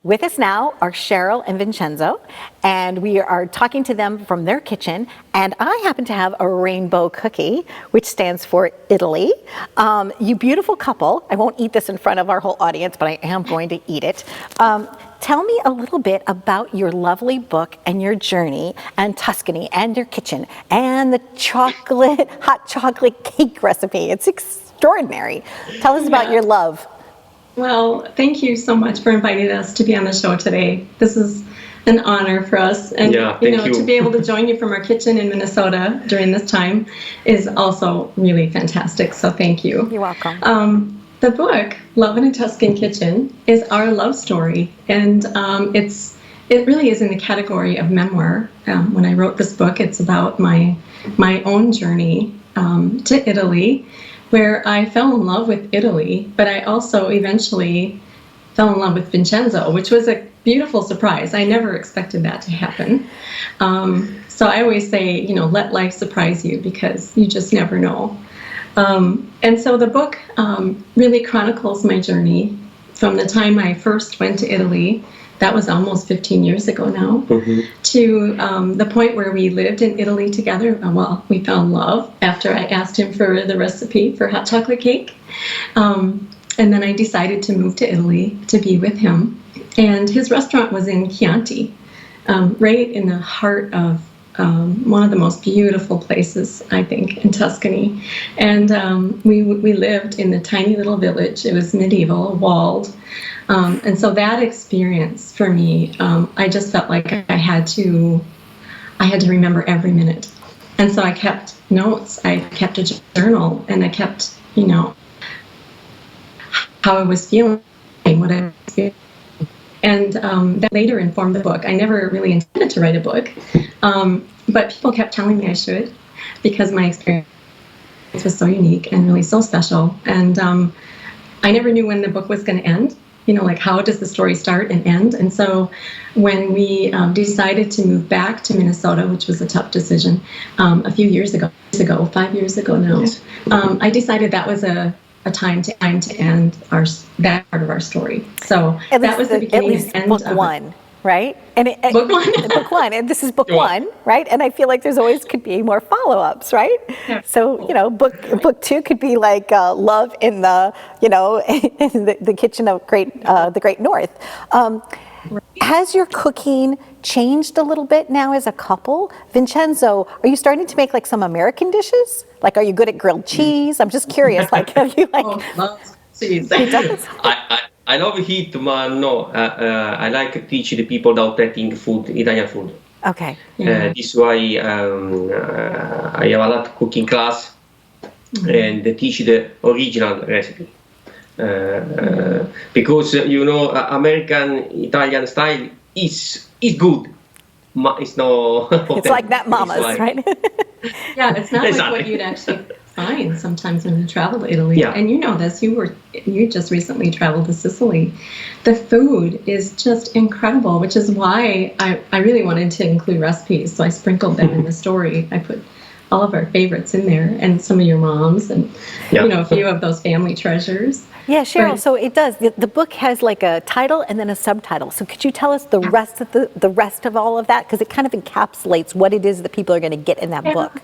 With us now are Sheryl and Vincenzo, and we are talking to them from their kitchen, and I happen to have a rainbow cookie, which stands for Italy. You beautiful couple, I won't eat this in front of our whole audience, but I am going to eat it. Tell me a little bit about your lovely book and your journey and Tuscany and your kitchen and the hot chocolate cake recipe. It's extraordinary. Tell us about your love. Well, thank you so much for inviting us to be on the show today. This is an honor for us, and to be able to join you from our kitchen in Minnesota during this time is also really fantastic. So thank you. You're welcome. The book, Love in a Tuscan Kitchen, is our love story, and it really is in the category of memoir. When I wrote this book, it's about my own journey to Italy, where I fell in love with Italy, but I also eventually fell in love with Vincenzo, which was a beautiful surprise. I never expected that to happen. So I always say, let life surprise you, because you just never know. And so the book really chronicles my journey from the time I first went to Italy. That was almost 15 years ago now, to the point where we lived in Italy together. Well, we fell in love after I asked him for the recipe for hot chocolate cake. And then I decided to move to Italy to be with him. And his restaurant was in Chianti, right in the heart of one of the most beautiful places, I think, in Tuscany. And we lived in the tiny little village. It was medieval, walled. And so that experience for me, I just felt like I had to remember every minute. And so I kept notes, I kept a journal, and I kept, how I was feeling, what I was feeling. And that later informed the book. I never really intended to write a book, but people kept telling me I should, because my experience was so unique and really so special. And I never knew when the book was going to end. How does the story start and end? And so when we decided to move back to Minnesota, which was a tough decision, a few years ago, 5 years ago now, I decided that was a time to end that part of our story. So that was the beginning and end book one, right? And book one. Book one, and this is book one, right? And I feel like there's always could be more follow-ups, right? Yeah. So book two could be like love in the in the kitchen of the Great North. Has your cooking changed a little bit now as a couple? Vincenzo, are you starting to make like some American dishes? Like, are you good at grilled cheese? I'm just curious. Like, have you like? Love cheese. I love heat, but no. I like to teach the people the authentic food, Italian food. Okay. This is why I have a lot of cooking class and teach the original recipe. Because American Italian style is good, but it's no. It's like that mama's, right? Yeah, it's not like what you'd actually find sometimes when you travel to Italy. Yeah. And you know this, you just recently traveled to Sicily. The food is just incredible, which is why I really wanted to include recipes. So I sprinkled them in the story. I put all of our favorites in there, and some of your moms, and a few of those family treasures. Yeah, Sheryl, so it does. The book has like a title and then a subtitle. So could you tell us the rest of all of that? Because it kind of encapsulates what it is that people are going to get in that book.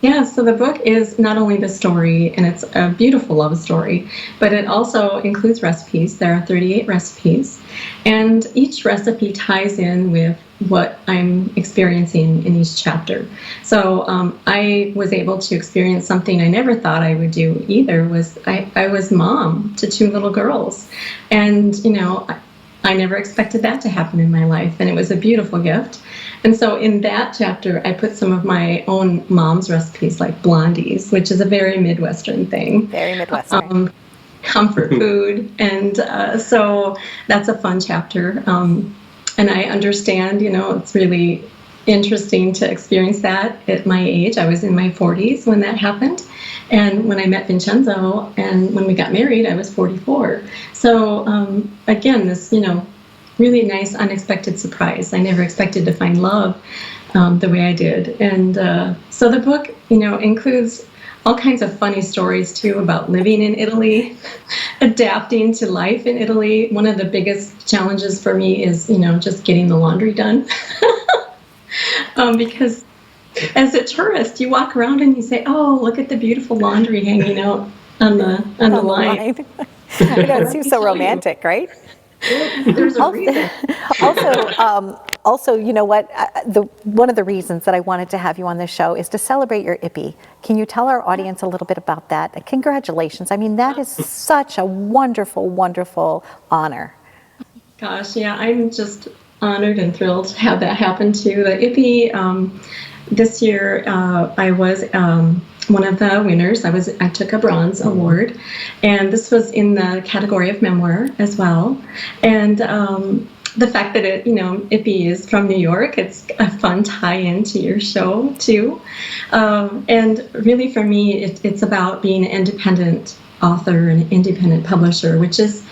Yeah, so the book is not only the story, and it's a beautiful love story, but it also includes recipes. There are 38 recipes, and each recipe ties in with what I'm experiencing in each chapter. So I was able to experience something I never thought I would do either. I was mom to 2 little girls, and I never expected that to happen in my life, and it was a beautiful gift. And so in that chapter, I put some of my own mom's recipes, like blondies, which is a very Midwestern thing. Very Midwestern. Comfort food. And so that's a fun chapter. And I understand, it's really interesting to experience that at my age. I was in my 40s when that happened. And when I met Vincenzo and when we got married, I was 44. So again, this, really nice, unexpected surprise. I never expected to find love the way I did. And so the book, includes all kinds of funny stories too about living in Italy, adapting to life in Italy. One of the biggest challenges for me is, just getting the laundry done. Because as a tourist, you walk around and you say, "Oh, look at the beautiful laundry hanging out on the line." I know, it seems so romantic, right? There's a reason. Also, you know what? One of the reasons that I wanted to have you on this show is to celebrate your IPI. Can you tell our audience a little bit about that? Congratulations. I mean, that is such a wonderful, wonderful honor. Gosh, yeah, I'm just honored and thrilled to have that happen too. The IPI this year, I was one of the winners. I took a bronze award, and this was in the category of memoir as well. And the fact that IPI is from New York, it's a fun tie-in to your show too. And really, for me, it's about being an independent author and independent publisher, which is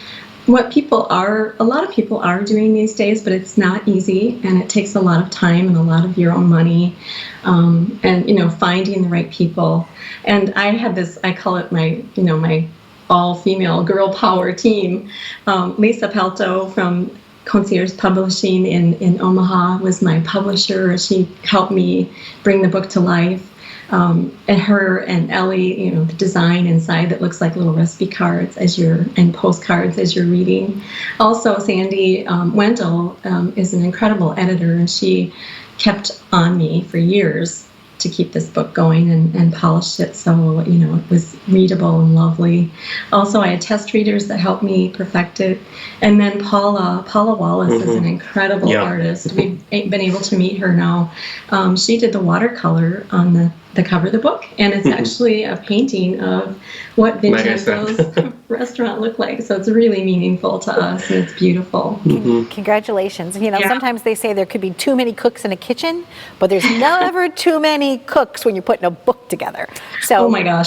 what a lot of people are doing these days, but it's not easy, and it takes a lot of time and a lot of your own money, and finding the right people. And I had this, I call it my all-female girl power team. Lisa Pelto from Concierge Publishing in Omaha was my publisher. She helped me bring the book to life. And her and Ellie, the design inside that looks like little recipe cards and postcards as you're reading. Also, Sandy Wendell is an incredible editor, and she kept on me for years to keep this book going and polished it so it was readable and lovely. Also, I had test readers that helped me perfect it. And then Paula Wallace is an incredible artist. We've been able to meet her now. She did the watercolor on the cover of the book, and it's actually a painting of what Vincenzo's restaurant looked like. So it's really meaningful to us, and it's beautiful. Congratulations. Sometimes they say there could be too many cooks in a kitchen, but there's never too many cooks when you're putting a book together. So oh my gosh.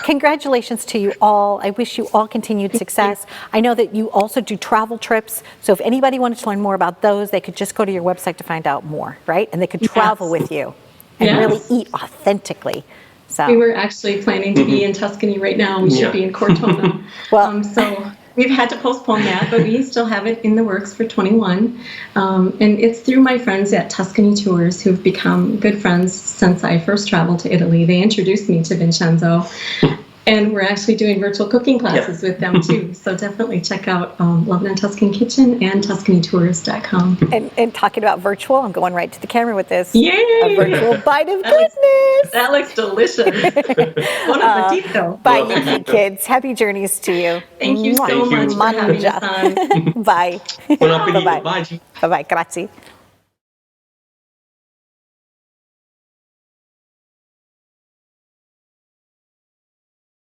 Congratulations to you all. I wish you all continued success. I know that you also do travel trips, so if anybody wanted to learn more about those, they could just go to your website to find out more, right? And they could travel with you and really eat authentically. So we were actually planning to be in Tuscany right now. We should be in Cortona. So we've had to postpone that, but we still have it in the works for 21. And it's through my friends at Tuscany Tours, who've become good friends since I first traveled to Italy. They introduced me to Vincenzo. And we're actually doing virtual cooking classes with them too. So definitely check out Lebanon Tuscan Kitchen and TuscanyTourist.com. And talking about virtual, I'm going right to the camera with this. Yay! A virtual bite of goodness. That looks delicious. One appetito. Bye, you kids. Happy journeys to you. Thank you so much for having us on. Bye. Buon appetito. Bye-bye. Baci. Bye-bye. Grazie.